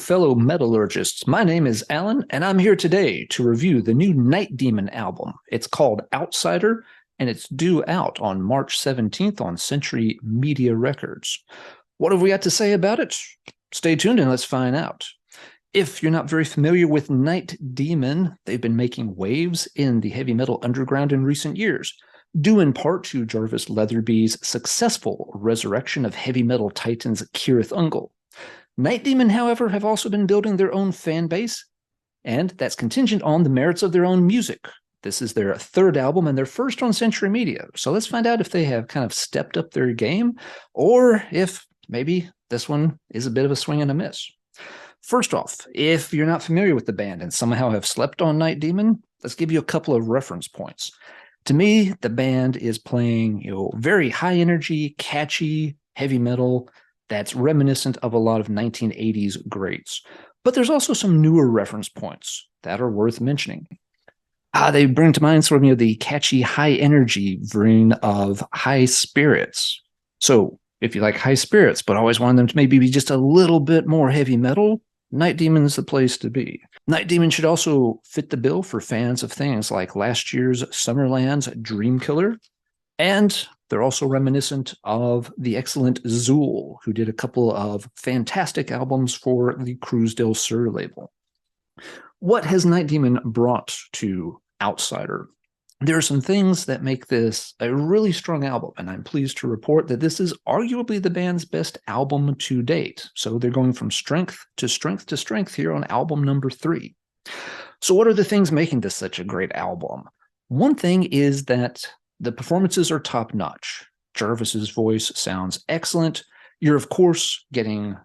fellow metallurgists. My name is Alan, and I'm here today to review the new Night Demon album. It's called Outsider, and it's due out on March 17th on Century Media Records. What have we got to say about it? Stay tuned and let's find out. If you're not very familiar with Night Demon, they've been making waves in the heavy metal underground in recent years, due in part to Jarvis Weatherby's successful resurrection of heavy metal titans Cirith Ungol. Night Demon, however, have also been building their own fan base, and that's contingent on the merits of their own music. This is their third album and their first on Century Media, so let's find out if they have kind of stepped up their game, or if maybe this one is a bit of a swing and a miss. First off, if you're not familiar with the band and somehow have slept on Night Demon, let's give you a couple of reference points. To me, the band is playing, very high energy, catchy, heavy metal that's reminiscent of a lot of 1980s greats. But there's also some newer reference points that are worth mentioning. They bring to mind sort of, the catchy high energy vein of High Spirits. So if you like High Spirits, but always want them to maybe be just a little bit more heavy metal, Night Demon is the place to be. Night Demon should also fit the bill for fans of things like last year's Summerland's Dream Killer, and they're also reminiscent of the excellent Zool, who did a couple of fantastic albums for the Cruz del Sur label. What has Night Demon brought to Outsider? There are some things that make this a really strong album, and I'm pleased to report that this is arguably the band's best album to date. So they're going from strength to strength to strength here on album number 3. So what are the things making this such a great album? One thing is that the performances are top-notch. Jarvis's voice sounds excellent. You're, of course, getting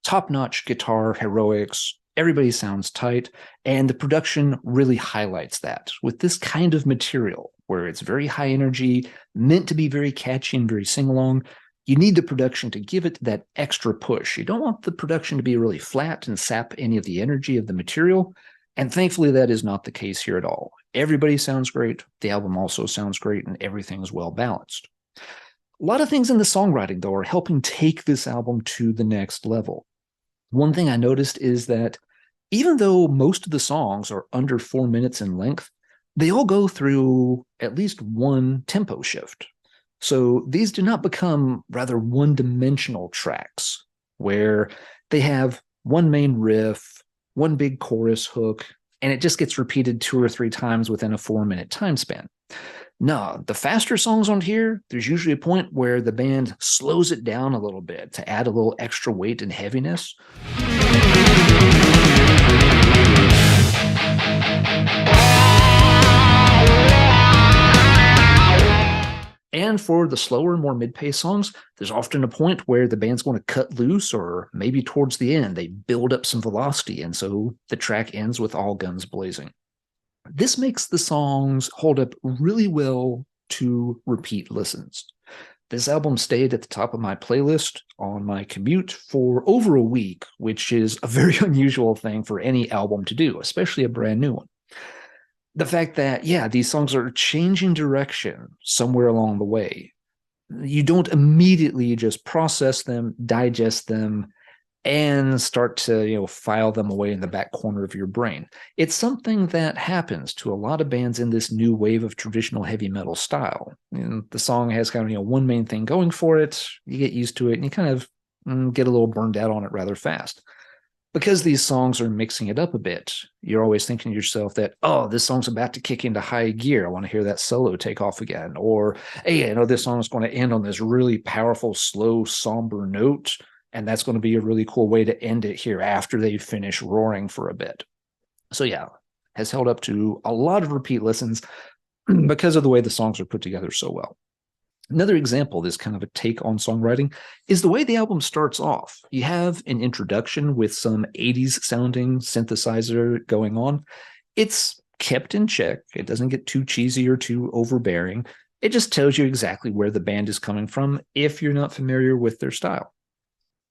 top-notch guitar heroics. Everybody sounds tight, and the production really highlights that. With this kind of material, where it's very high energy, meant to be very catchy and very sing-along, you need the production to give it that extra push. You don't want the production to be really flat and sap any of the energy of the material, and thankfully that is not the case here at all. Everybody sounds great, the album also sounds great, and everything's well balanced. A lot of things in the songwriting, though, are helping take this album to the next level. One thing I noticed is that even though most of the songs are under 4 minutes in length, they all go through at least one tempo shift. So these do not become rather one-dimensional tracks where they have one main riff, one big chorus hook, and it just gets repeated 2 or 3 times within a 4-minute time span. No, the faster songs on here, there's usually a point where the band slows it down a little bit to add a little extra weight and heaviness. And for the slower, more mid-paced songs, there's often a point where the band's going to cut loose, or maybe towards the end, they build up some velocity, and so the track ends with all guns blazing. This makes the songs hold up really well to repeat listens. This album stayed at the top of my playlist on my commute for over a week, which is a very unusual thing for any album to do, especially a brand new one. The fact that, these songs are changing direction somewhere along the way. You don't immediately just process them, digest them, and start to, file them away in the back corner of your brain. It's something that happens to a lot of bands in this new wave of traditional heavy metal style. And the song has kind of, one main thing going for it. You get used to it, and you kind of get a little burned out on it rather fast. Because these songs are mixing it up a bit, you're always thinking to yourself that, this song's about to kick into high gear. I want to hear that solo take off again. Or, hey, I know this song is going to end on this really powerful, slow, somber note, and that's going to be a really cool way to end it here after they finish roaring for a bit. So has held up to a lot of repeat listens because of the way the songs are put together so well. Another example of this kind of a take on songwriting is the way the album starts off. You have an introduction with some 80s sounding synthesizer going on. It's kept in check. It doesn't get too cheesy or too overbearing. It just tells you exactly where the band is coming from if you're not familiar with their style.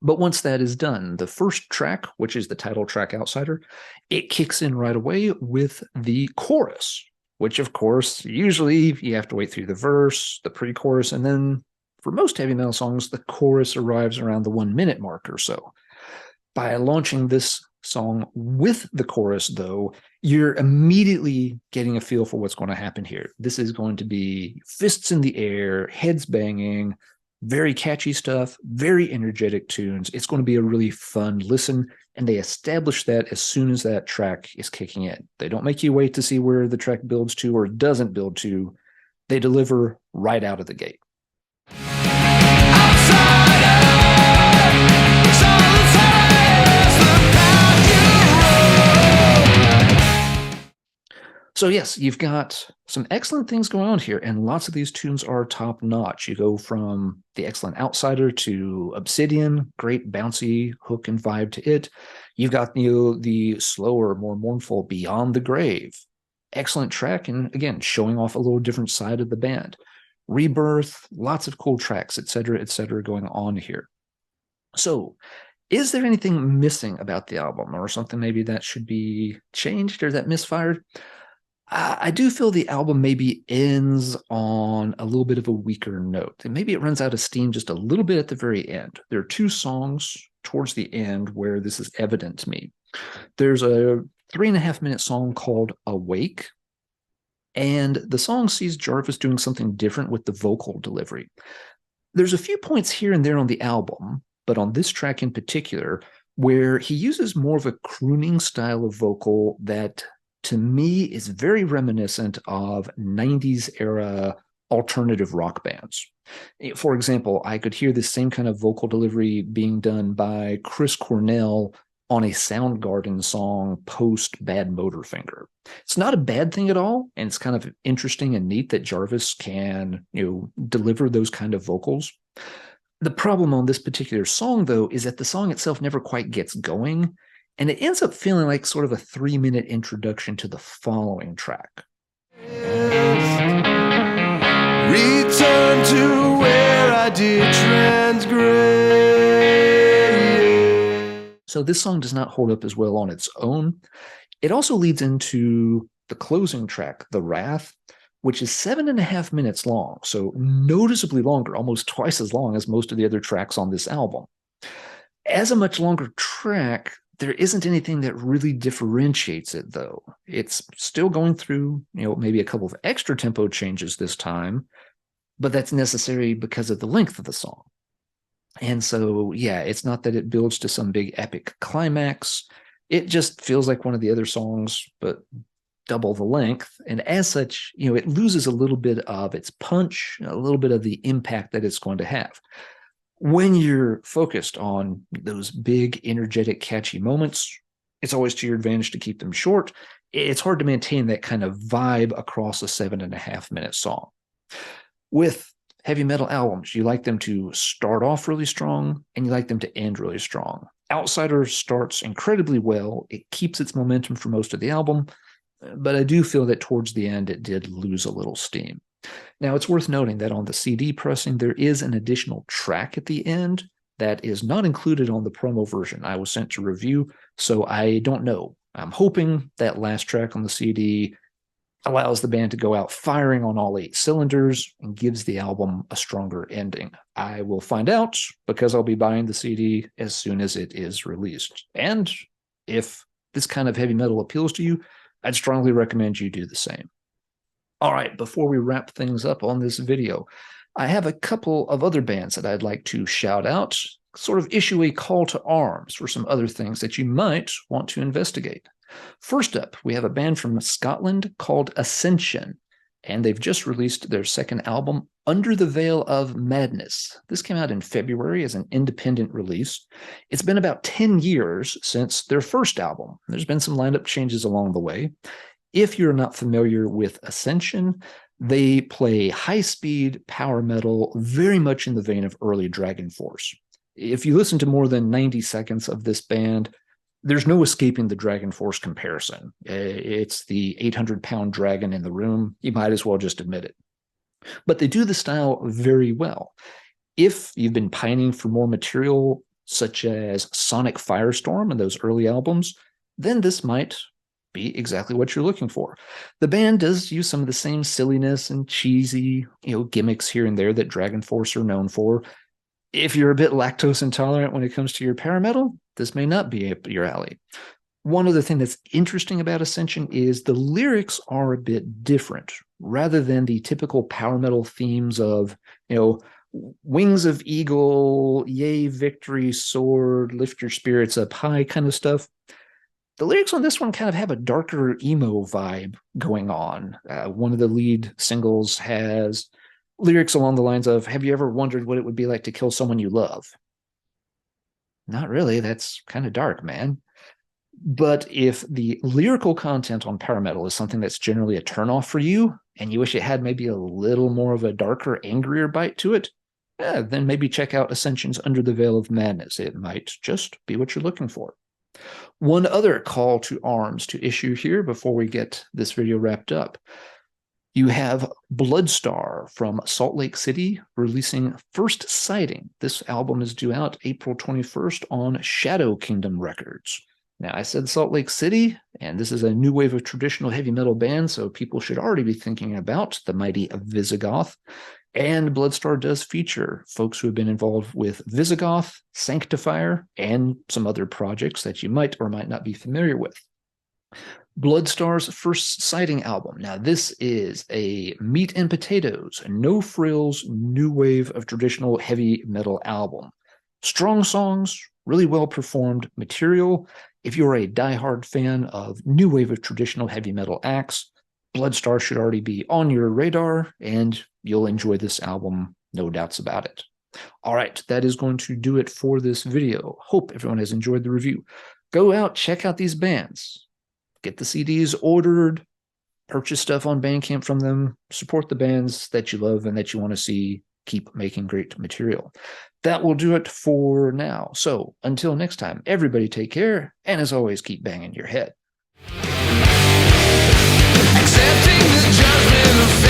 But once that is done, the first track, which is the title track Outsider, it kicks in right away with the chorus, which, of course, usually you have to wait through the verse, the pre-chorus, and then for most heavy metal songs, the chorus arrives around the 1 minute mark or so. By launching this song with the chorus, though, you're immediately getting a feel for what's going to happen here. This is going to be fists in the air, heads banging, very catchy stuff, very energetic tunes. It's going to be a really fun listen, and they establish that as soon as that track is kicking in. They don't make you wait to see where the track builds to or doesn't build to. They deliver right out of the gate. So yes, you've got some excellent things going on here, and lots of these tunes are top-notch. You go from the excellent Outsider to Obsidian, great bouncy hook and vibe to it. You've got the slower, more mournful Beyond the Grave. Excellent track, and again, showing off a little different side of the band. Rebirth, lots of cool tracks, etc., going on here. So, is there anything missing about the album, or something maybe that should be changed or that misfired? I do feel the album maybe ends on a little bit of a weaker note, and maybe it runs out of steam just a little bit at the very end. There are two songs towards the end where this is evident to me. There's a 3.5-minute song called Awake, and the song sees Jarvis doing something different with the vocal delivery. There's a few points here and there on the album, but on this track in particular, where he uses more of a crooning style of vocal that, to me, is very reminiscent of 90s era alternative rock bands. For example, I could hear this same kind of vocal delivery being done by Chris Cornell on a Soundgarden song post Bad Motorfinger. It's not a bad thing at all, and it's kind of interesting and neat that Jarvis can, deliver those kind of vocals. The problem on this particular song, though, is that the song itself never quite gets going, and it ends up feeling like sort of a 3-minute introduction to the following track. Return to where I did transgress. So this song does not hold up as well on its own. It also leads into the closing track, The Wrath, which is 7.5 minutes long, so noticeably longer, almost twice as long as most of the other tracks on this album. As a much longer track, there isn't anything that really differentiates it, though. It's still going through, maybe a couple of extra tempo changes this time, but that's necessary because of the length of the song. And so, yeah, it's not that it builds to some big epic climax. It just feels like one of the other songs, but double the length. And as such, it loses a little bit of its punch, a little bit of the impact that it's going to have. When you're focused on those big, energetic, catchy moments, it's always to your advantage to keep them short. It's hard to maintain that kind of vibe across a 7.5-minute song. With heavy metal albums, you like them to start off really strong, and you like them to end really strong. Outsider starts incredibly well. It keeps its momentum for most of the album, but I do feel that towards the end, it did lose a little steam. Now, it's worth noting that on the CD pressing, there is an additional track at the end that is not included on the promo version I was sent to review, so I don't know. I'm hoping that last track on the CD allows the band to go out firing on all 8 cylinders and gives the album a stronger ending. I will find out because I'll be buying the CD as soon as it is released. And if this kind of heavy metal appeals to you, I'd strongly recommend you do the same. All right, before we wrap things up on this video, I have a couple of other bands that I'd like to shout out, sort of issue a call to arms for some other things that you might want to investigate. First up, we have a band from Scotland called Ascension, and they've just released their second album, Under the Veil of Madness. This came out in February as an independent release. It's been about 10 years since their first album. There's been some lineup changes along the way. If you're not familiar with Ascension, they play high-speed power metal, very much in the vein of early Dragon Force. If you listen to more than 90 seconds of this band, there's no escaping the Dragon Force comparison. It's the 800-pound dragon in the room. You might as well just admit it. But they do the style very well. If you've been pining for more material, such as Sonic Firestorm and those early albums, then this might be exactly what you're looking for. The band does use some of the same silliness and cheesy, gimmicks here and there that Dragon Force are known for, If you're a bit lactose intolerant when it comes to your power metal, this may not be up your alley. One other thing that's interesting about Ascension is the lyrics are a bit different. Rather than the typical power metal themes of, wings of eagle, yay, victory, sword, lift your spirits up high kind of stuff, the lyrics on this one kind of have a darker emo vibe going on. One of the lead singles has lyrics along the lines of, have you ever wondered what it would be like to kill someone you love? Not really. That's kind of dark, man. But if the lyrical content on power metal is something that's generally a turnoff for you, and you wish it had maybe a little more of a darker, angrier bite to it, then maybe check out Ascension's Under the Veil of Madness. It might just be what you're looking for. One other call to arms to issue here before we get this video wrapped up. You have Bloodstar from Salt Lake City releasing First Sighting. This album is due out April 21st on Shadow Kingdom Records. Now, I said Salt Lake City, and this is a new wave of traditional heavy metal band, so people should already be thinking about the mighty Visigoth. And Bloodstar does feature folks who have been involved with Visigoth, Sanctifier, and some other projects that you might or might not be familiar with. Bloodstar's First Sighting album. Now, this is a meat and potatoes, no frills, new wave of traditional heavy metal album. Strong songs, really well performed material. If you're a diehard fan of new wave of traditional heavy metal acts, Bloodstar should already be on your radar, and you'll enjoy this album, no doubts about it. All right, that is going to do it for this video. Hope everyone has enjoyed the review. Go out, check out these bands. Get the CDs ordered, purchase stuff on Bandcamp from them, support the bands that you love and that you want to see keep making great material. That will do it for now. So until next time, everybody take care, and as always, keep banging your head. Accepting the judgment of